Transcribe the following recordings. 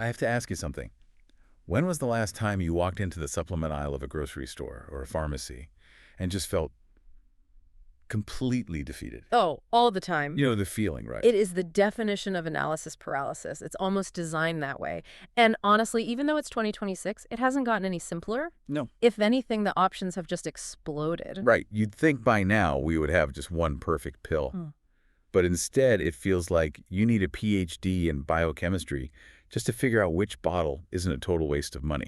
I have to ask you something. When was the last time you walked into the supplement aisle of a grocery store or a pharmacy and just felt completely defeated? Oh, all the time. You know the feeling, right? It is the definition of analysis paralysis. It's almost designed that way. And honestly, even though it's 2026, it hasn't gotten any simpler. No. If anything, the options have just exploded. Right. You'd think by now we would have just one perfect pill. But instead, it feels like you need a PhD in biochemistry just to figure out which bottle isn't a total waste of money.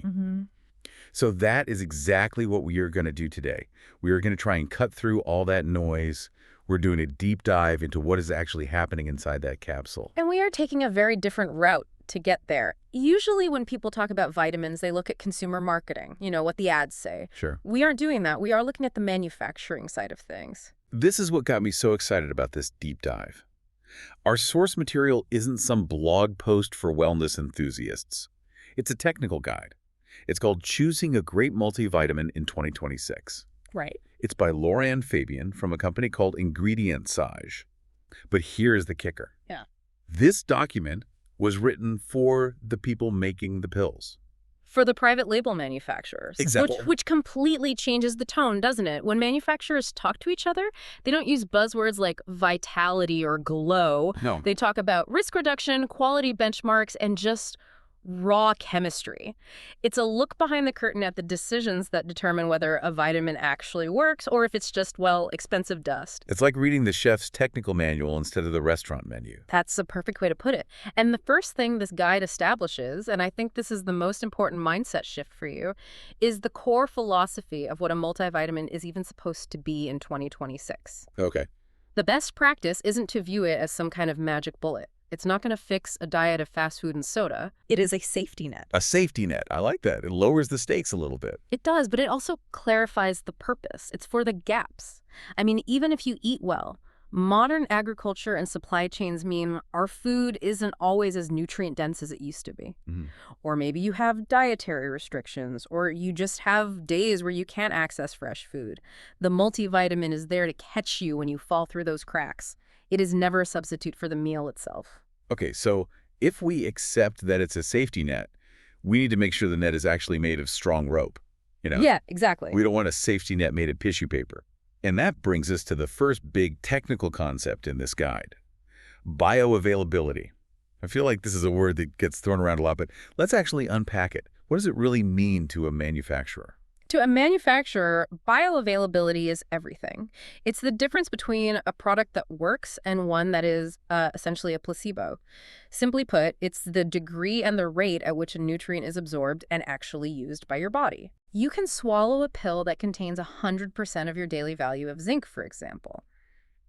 So that is exactly what we are going to do today. We are going to try and cut through all that noise. We're doing a deep dive into what is actually happening inside that capsule. And we are taking a very different route to get there. Usually when people talk about vitamins, they look at consumer marketing, what the ads say. Sure. We aren't doing that. We are looking at the manufacturing side of things. This is what got me so excited about this deep dive. Our source material isn't some blog post for wellness enthusiasts. It's a technical guide. It's called Choosing a Great Multivitamin in 2026. Right. It's by Laura Fabian from a company called Ingredientsage. But here is the kicker. Yeah. This document was written for the people making the pills. For the private label manufacturers. Exactly. Which completely changes the tone, doesn't it? When manufacturers talk to each other, they don't use buzzwords like vitality or glow. No. They talk about risk reduction, quality benchmarks, and just raw chemistry. It's a look behind the curtain at the decisions that determine whether a vitamin actually works or if it's just, well, expensive dust. It's like reading the chef's technical manual instead of the restaurant menu. That's a perfect way to put it. And the first thing this guide establishes, and I think this is the most important mindset shift for you, is the core philosophy of what a multivitamin is even supposed to be in 2026. Okay. The best practice isn't to view it as some kind of magic bullet. It's not going to fix a diet of fast food and soda. It is a safety net. A safety net. I like that. It lowers the stakes a little bit. It does, but it also clarifies the purpose. It's for the gaps. I mean, even if you eat well, modern agriculture and supply chains mean our food isn't always as nutrient-dense as it used to be. Or maybe you have dietary restrictions, or you just have days where you can't access fresh food. The multivitamin is there to catch you when you fall through those cracks. It is never a substitute for the meal itself. Okay, so if we accept that it's a safety net, we need to make sure the net is actually made of strong rope. Yeah, exactly. We don't want a safety net made of tissue paper. And that brings us to the first big technical concept in this guide, bioavailability. I feel like this is a word that gets thrown around a lot, but let's actually unpack it. What does it really mean to a manufacturer? To a manufacturer, bioavailability is everything. It's the difference between a product that works and one that is essentially a placebo. Simply put, it's the degree and the rate at which a nutrient is absorbed and actually used by your body. You can swallow a pill that contains 100% of your daily value of zinc, for example.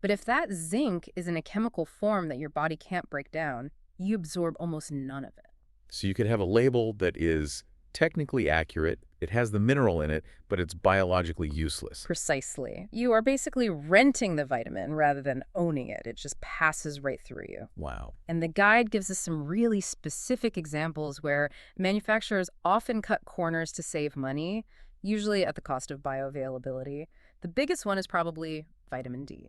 But if that zinc is in a chemical form that your body can't break down, you absorb almost none of it. So you could have a label that is technically accurate, it has the mineral in it, but it's biologically useless. Precisely. You are basically renting the vitamin rather than owning it. It just passes right through you. Wow. And the guide gives us some really specific examples where manufacturers often cut corners to save money, usually at the cost of bioavailability. The biggest one is probably vitamin D.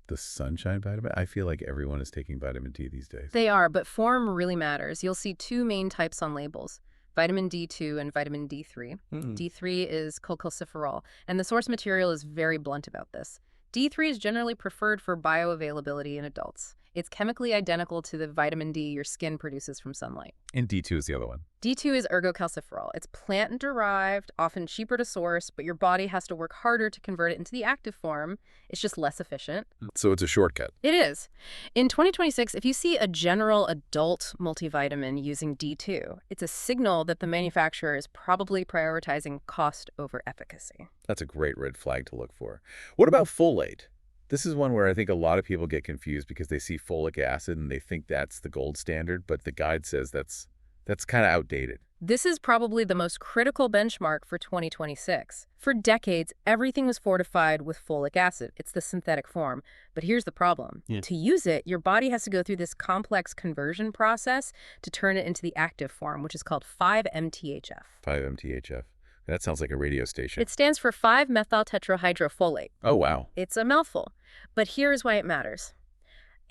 The sunshine vitamin? I feel like everyone is taking vitamin D these days. They are, but form really matters. You'll see two main types on labels. Vitamin D2 and vitamin D3. D3 is cholecalciferol, and the source material is very blunt about this. D3 is generally preferred for bioavailability in adults. It's chemically identical to the vitamin D your skin produces from sunlight. And D2 is the other one. D2 is ergocalciferol. It's plant-derived, often cheaper to source, but your body has to work harder to convert it into the active form. It's just less efficient. So it's a shortcut. It is. In 2026, if you see a general adult multivitamin using D2, it's a signal that the manufacturer is probably prioritizing cost over efficacy. That's a great red flag to look for. What about folate? This is one where I think a lot of people get confused because they see folic acid and they think that's the gold standard, but the guide says that's kind of outdated. This is probably the most critical benchmark for 2026. For decades, everything was fortified with folic acid. It's the synthetic form. But here's the problem. To use it, your body has to go through this complex conversion process to turn it into the active form, which is called 5-MTHF. 5-MTHF. That sounds like a radio station. It stands for 5-methyltetrahydrofolate. Oh, wow. It's a mouthful. But here's why it matters.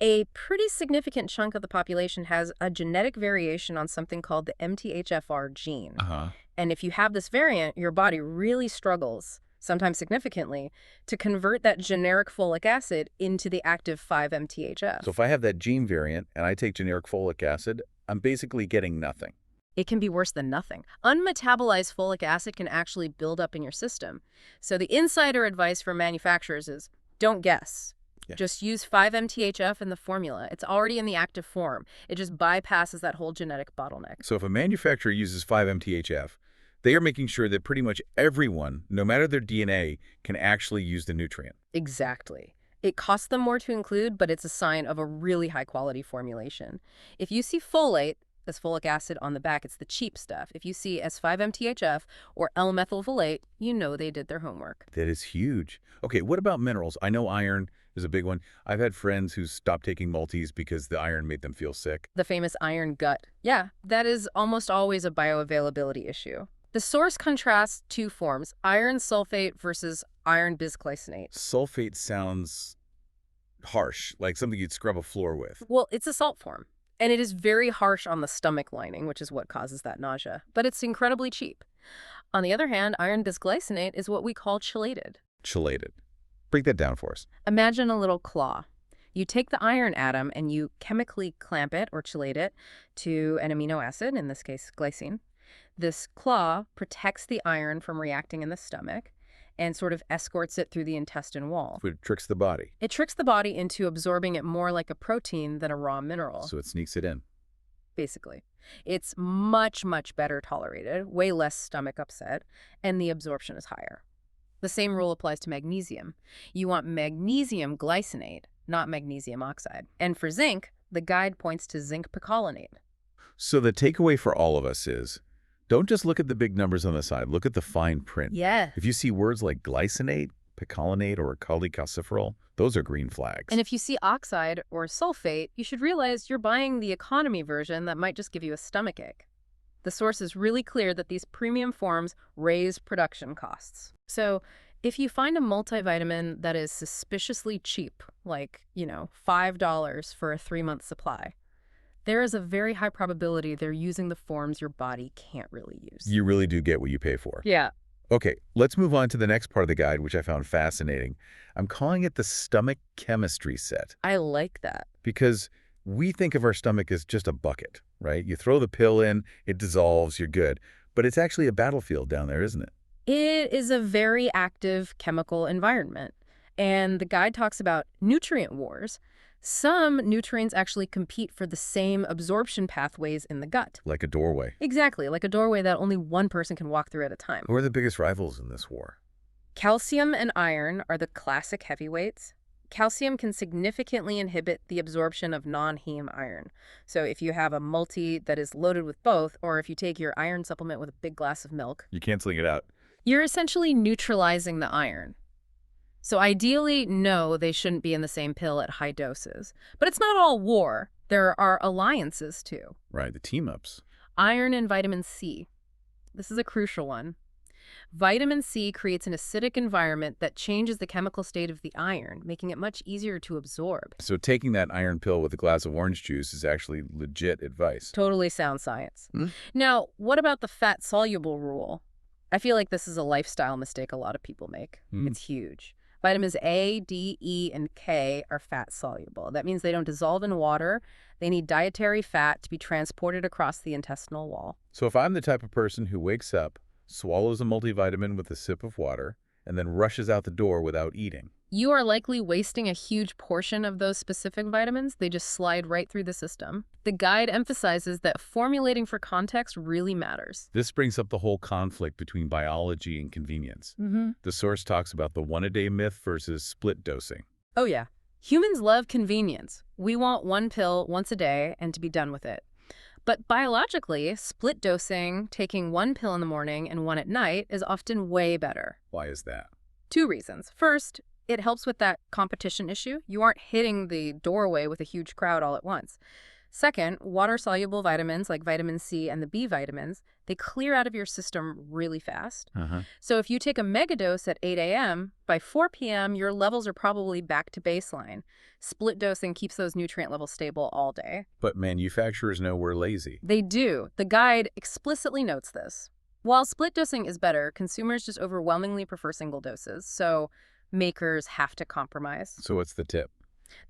A pretty significant chunk of the population has a genetic variation on something called the MTHFR gene. Uh-huh. And if you have this variant, your body really struggles, sometimes significantly, to convert that generic folic acid into the active 5-MTHF. So if I have that gene variant and I take generic folic acid, I'm basically getting nothing. It can be worse than nothing. Unmetabolized folic acid can actually build up in your system. So the insider advice for manufacturers is don't guess. Yeah. Just use 5-MTHF in the formula. It's already in the active form. It just bypasses that whole genetic bottleneck. So if a manufacturer uses 5-MTHF, they are making sure that pretty much everyone, no matter their DNA, can actually use the nutrient. Exactly. It costs them more to include, but it's a sign of a really high-quality formulation. If you see folate as folic acid on the back, it's the cheap stuff. If you see as 5-MTHF or L-methylfolate, you know they did their homework. That is huge. Okay, what about minerals? I know iron is a big one. I've had friends who stopped taking multis because the iron made them feel sick. The famous iron gut. Yeah, that is almost always a bioavailability issue. The source contrasts two forms, iron sulfate versus iron bisglycinate. Sulfate sounds harsh, like something you'd scrub a floor with. Well, it's a salt form, and it is very harsh on the stomach lining, which is what causes that nausea, but it's incredibly cheap. On the other hand, iron bisglycinate is what we call chelated. Chelated. Break that down for us. Imagine a little claw. You take the iron atom and you chemically clamp it or chelate it to an amino acid, in this case glycine. This claw protects the iron from reacting in the stomach and sort of escorts it through the intestine wall. It tricks the body. It tricks the body into absorbing it more like a protein than a raw mineral. So it sneaks it in. Basically. It's much, much better tolerated, way less stomach upset, and the absorption is higher. The same rule applies to magnesium. You want magnesium glycinate, not magnesium oxide. And for zinc, the guide points to zinc picolinate. So the takeaway for all of us is, don't just look at the big numbers on the side. Look at the fine print. Yeah. If you see words like glycinate, picolinate, or cholecalciferol, those are green flags. And if you see oxide or sulfate, you should realize you're buying the economy version that might just give you a stomachache. The source is really clear that these premium forms raise production costs. So if you find a multivitamin that is suspiciously cheap, like, $5 for a 3-month supply, there is a very high probability they're using the forms your body can't really use. You really do get what you pay for. Yeah. Okay, let's move on to the next part of the guide, which I found fascinating. I'm calling it the stomach chemistry set. I like that. Because we think of our stomach as just a bucket, right? You throw the pill in, it dissolves, you're good. But it's actually a battlefield down there, isn't it? It is a very active chemical environment. And the guide talks about nutrient wars. Some nutrients actually compete for the same absorption pathways in the gut. Like a doorway. Exactly, like a doorway that only one person can walk through at a time. Who are the biggest rivals in this war? Calcium and iron are the classic heavyweights. Calcium can significantly inhibit the absorption of non-heme iron. So if you have a multi that is loaded with both, or if you take your iron supplement with a big glass of milk, You're canceling it out. you're essentially neutralizing the iron. So ideally, no, they shouldn't be in the same pill at high doses. But it's not all war. There are alliances, too. Right, the team-ups. Iron and vitamin C. This is a crucial one. Vitamin C creates an acidic environment that changes the chemical state of the iron, making it much easier to absorb. So taking that iron pill with a glass of orange juice is actually legit advice. Totally sound science. Now, what about the fat-soluble rule? I feel like this is a lifestyle mistake a lot of people make. It's huge. Vitamins A, D, E, and K are fat-soluble. That means they don't dissolve in water. They need dietary fat to be transported across the intestinal wall. So if I'm the type of person who wakes up, swallows a multivitamin with a sip of water, and then rushes out the door without eating, You are likely wasting a huge portion of those specific vitamins. They just slide right through the system. The guide emphasizes that formulating for context really matters. this brings up the whole conflict between biology and convenience. The source talks about the one-a-day myth versus split dosing. Oh yeah. Humans love convenience. We want one pill once a day and to be done with it. But biologically, split dosing, taking one pill in the morning and one at night, is often way better. Why is that? 2 reasons. First, it helps with that competition issue. You aren't hitting the doorway with a huge crowd all at once. Second, water-soluble vitamins like vitamin C and the B vitamins, they clear out of your system really fast. So if you take a megadose at 8 a.m., by 4 p.m., your levels are probably back to baseline. Split dosing keeps those nutrient levels stable all day. But manufacturers know we're lazy. They do. The guide explicitly notes this. While split dosing is better, consumers just overwhelmingly prefer single doses, so makers have to compromise. So what's the tip?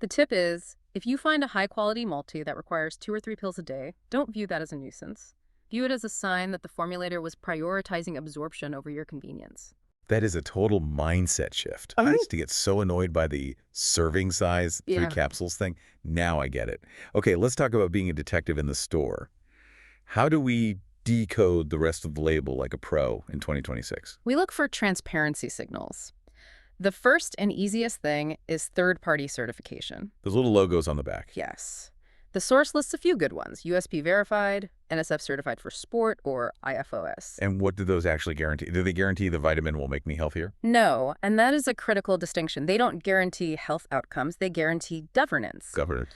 The tip is, if you find a high-quality multi that requires 2 or 3 pills a day, don't view that as a nuisance. View it as a sign that the formulator was prioritizing absorption over your convenience. That is a total mindset shift. I used to get so annoyed by the serving size 3 capsules thing. Now I get it. Okay, let's talk about being a detective in the store. How do we decode the rest of the label like a pro in 2026? We look for transparency signals. The first and easiest thing is third-party certification. Those little logos on the back. Yes. The source lists a few good ones: USP verified, NSF certified for sport, or IFOS. And what do those actually guarantee? Do they guarantee the vitamin will make me healthier? No, and that is a critical distinction. They don't guarantee health outcomes. They guarantee governance.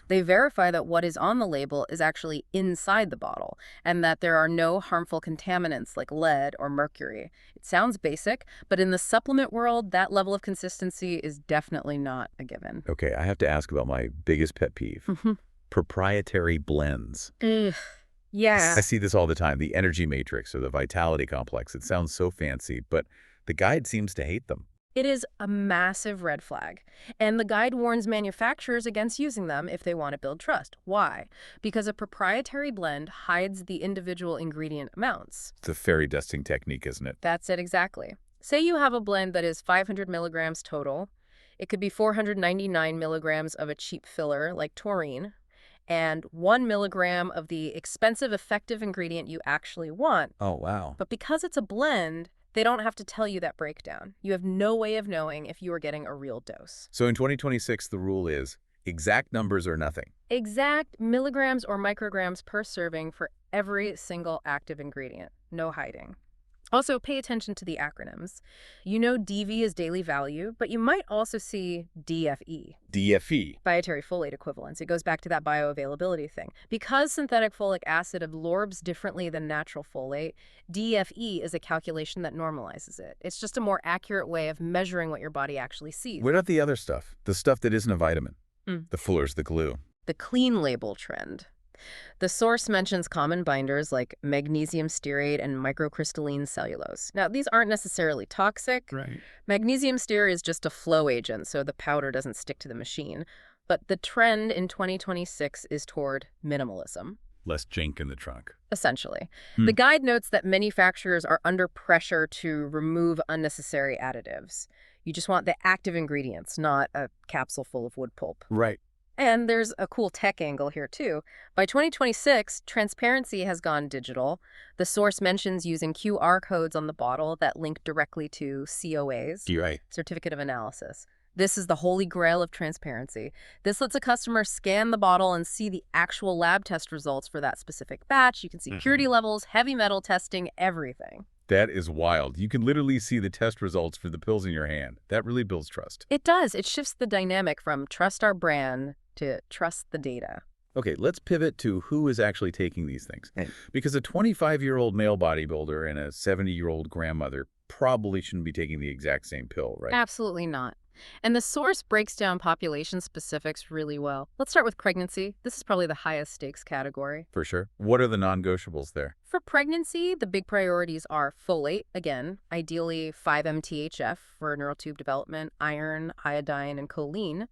They verify that what is on the label is actually inside the bottle and that there are no harmful contaminants like lead or mercury. It sounds basic, but in the supplement world, that level of consistency is definitely not a given. Okay, I have to ask about my biggest pet peeve. Proprietary blends. Yeah. I see this all the time. The energy matrix or the vitality complex. It sounds so fancy, but the guide seems to hate them. It is a massive red flag. And the guide warns manufacturers against using them if they want to build trust. Why? Because a proprietary blend hides the individual ingredient amounts. It's a fairy dusting technique, isn't it? That's it exactly. Say you have a blend that is 500 milligrams total. It could be 499 milligrams of a cheap filler like taurine, and 1 milligram of the expensive effective ingredient you actually want. Oh, wow. But because it's a blend, they don't have to tell you that breakdown. You have no way of knowing if you are getting a real dose. So in 2026, the rule is exact numbers or nothing. Exact milligrams or micrograms per serving for every single active ingredient. No hiding. Also, pay attention to the acronyms. You know DV is daily value, but you might also see DFE. DFE. Dietary folate equivalence. It goes back to that bioavailability thing. Because synthetic folic acid absorbs differently than natural folate, DFE is a calculation that normalizes it. It's just a more accurate way of measuring what your body actually sees. What about the other stuff? The stuff that isn't a vitamin? The fillers, the glue. The clean label trend. The source mentions common binders like magnesium stearate and microcrystalline cellulose. Now, these aren't necessarily toxic. Right. Magnesium stearate is just a flow agent, so the powder doesn't stick to the machine. But the trend in 2026 is toward minimalism. Less jink in the trunk. Essentially. The guide notes that manufacturers are under pressure to remove unnecessary additives. You just want the active ingredients, not a capsule full of wood pulp. Right. And there's a cool tech angle here, too. By 2026, transparency has gone digital. The source mentions using QR codes on the bottle that link directly to COAs, Right. Certificate of Analysis. This is the holy grail of transparency. This lets a customer scan the bottle and see the actual lab test results for that specific batch. You can see purity levels, heavy metal testing, everything. That is wild. You can literally see the test results for the pills in your hand. That really builds trust. It does. It shifts the dynamic from trust our brand to trust the data. Okay, let's pivot to who is actually taking these things. Because a 25-year-old male bodybuilder and a 70-year-old grandmother probably shouldn't be taking the exact same pill, right? Absolutely not. And the source breaks down population specifics really well. Let's start with pregnancy. This is probably the highest stakes category. For sure. What are the non-negotiables there? For pregnancy, the big priorities are folate, again, ideally 5-MTHF for neural tube development, iron, iodine, and choline.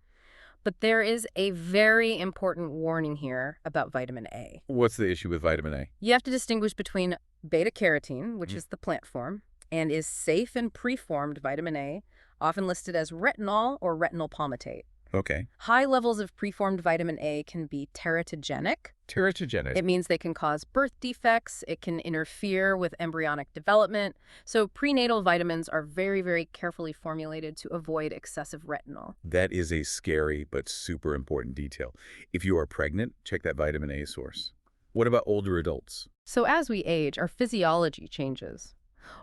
But there is a very important warning here about vitamin A. What's the issue with vitamin A? You have to distinguish between beta-carotene, which is the plant form, and is safe and preformed vitamin A, often listed as retinol or retinol palmitate. Okay. High levels of preformed vitamin A can be teratogenic. Teratogenic. It means they can cause birth defects. It can interfere with embryonic development. So prenatal vitamins are very, very carefully formulated to avoid excessive retinol. That is a scary but super important detail. If you are pregnant, check that vitamin A source. What about older adults? So as we age, our physiology changes.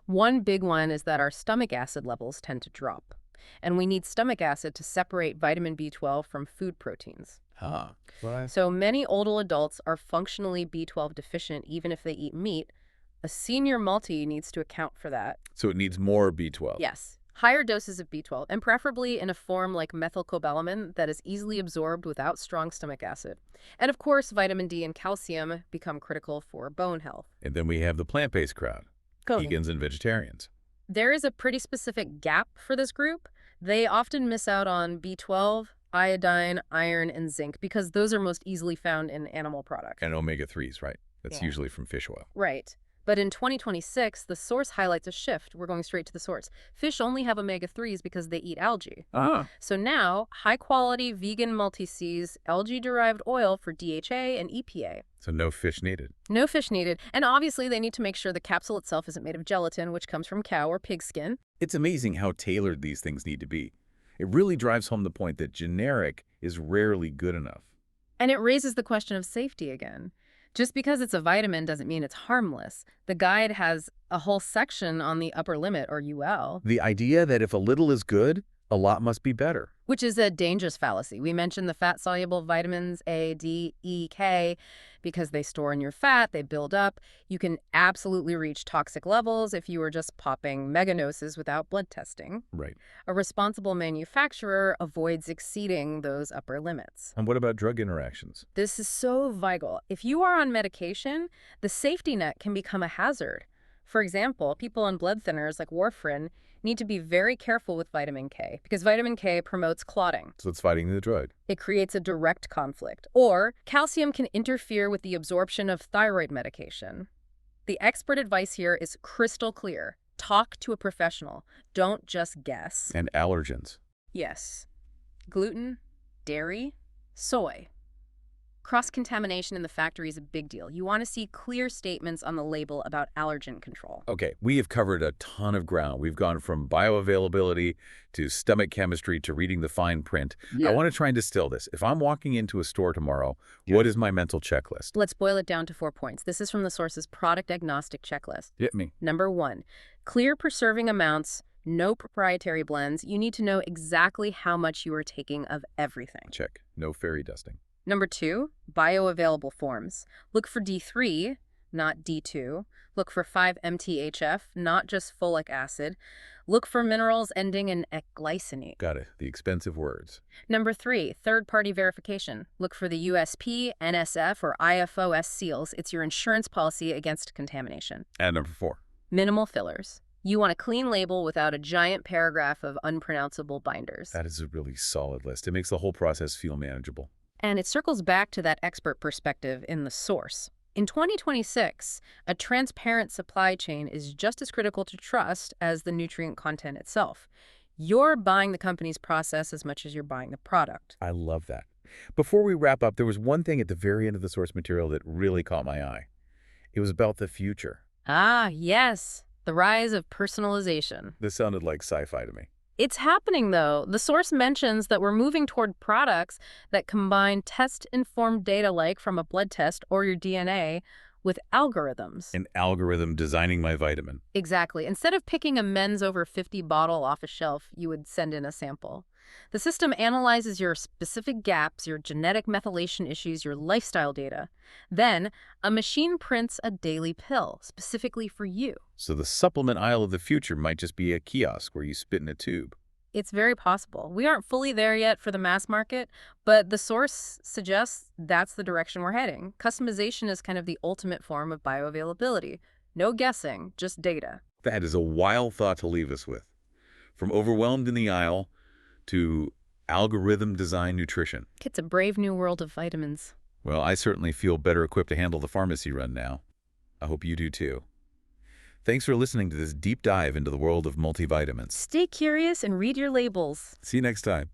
One big one is that our stomach acid levels tend to drop. And we need stomach acid to separate vitamin B12 from food proteins. Huh. Well, So many older adults are functionally B12 deficient even if they eat meat. A senior multi needs to account for that. so it needs more B12. Yes, higher doses of B12, and preferably in a form like methylcobalamin that is easily absorbed without strong stomach acid. And of course, vitamin D and calcium become critical for bone health. And then we have the plant-based crowd, vegans and vegetarians. There is a pretty specific gap for this group. They often miss out on B12, iodine, iron, and zinc because those are most easily found in animal products. And omega-3s, right? That's Yeah. usually from fish oil. Right. But in 2026, the source highlights a shift. We're going straight to the source. Fish only have omega-3s because they eat algae. Ah. So now, high-quality vegan multi-Cs, algae-derived oil for DHA and EPA. So no fish needed. No fish needed. And obviously, they need to make sure the capsule itself isn't made of gelatin, which comes from cow or pig skin. It's amazing how tailored these things need to be. It really drives home the point that generic is rarely good enough. And it raises the question of safety again. Just because it's a vitamin doesn't mean it's harmless. The guide has a whole section on the upper limit, or UL. The idea that if a little is good, a lot must be better. Which is a dangerous fallacy. We mentioned the fat-soluble vitamins A, D, E, K because they store in your fat, they build up. You can absolutely reach toxic levels if you were just popping meganoses without blood testing. Right. A responsible manufacturer avoids exceeding those upper limits. And what about drug interactions? This is so vital. If you are on medication, the safety net can become a hazard. For example, people on blood thinners like warfarin need to be very careful with vitamin K because vitamin K promotes clotting. So it's fighting the drug. It creates a direct conflict. Or calcium can interfere with the absorption of thyroid medication. The expert advice here is crystal clear. Talk to a professional. Don't just guess. And allergens. Yes. Gluten, dairy, soy. Cross-contamination in the factory is a big deal. You want to see clear statements on the label about allergen control. Okay, we have covered a ton of ground. We've gone from bioavailability to stomach chemistry to reading the fine print. Yeah. I want to try and distill this. If I'm walking into a store tomorrow, what is my mental checklist? Let's boil it down to 4 points. This is from the source's product agnostic checklist. Hit me. Number 1, clear per serving amounts, no proprietary blends. You need to know exactly how much you are taking of everything. Check. No fairy dusting. Number 2, bioavailable forms. Look for D3, not D2. Look for 5-MTHF, not just folic acid. Look for minerals ending in glycinate. Got it. The expensive words. Number 3, third-party verification. Look for the USP, NSF, or IFOS seals. It's your insurance policy against contamination. And number 4. Minimal fillers. You want a clean label without a giant paragraph of unpronounceable binders. That is a really solid list. It makes the whole process feel manageable. And it circles back to that expert perspective in the source. In 2026, a transparent supply chain is just as critical to trust as the nutrient content itself. You're buying the company's process as much as you're buying the product. I love that. Before we wrap up, there was one thing at the very end of the source material that really caught my eye. It was about the future. Ah, yes. The rise of personalization. This sounded like sci-fi to me. It's happening, though. The source mentions that we're moving toward products that combine test-informed data like from a blood test or your DNA with algorithms. An algorithm designing my vitamin. Exactly. Instead of picking a men's over 50 bottle off a shelf, you would send in a sample. The system analyzes your specific gaps, your genetic methylation issues, your lifestyle data. Then, a machine prints a daily pill specifically for you. So the supplement aisle of the future might just be a kiosk where you spit in a tube. It's very possible. We aren't fully there yet for the mass market, but the source suggests that's the direction we're heading. Customization is kind of the ultimate form of bioavailability. No guessing, just data. That is a wild thought to leave us with. From overwhelmed in the aisle to algorithm-designed nutrition. It's a brave new world of vitamins. Well, I certainly feel better equipped to handle the pharmacy run now. I hope you do too. Thanks for listening to this deep dive into the world of multivitamins. Stay curious and read your labels. See you next time.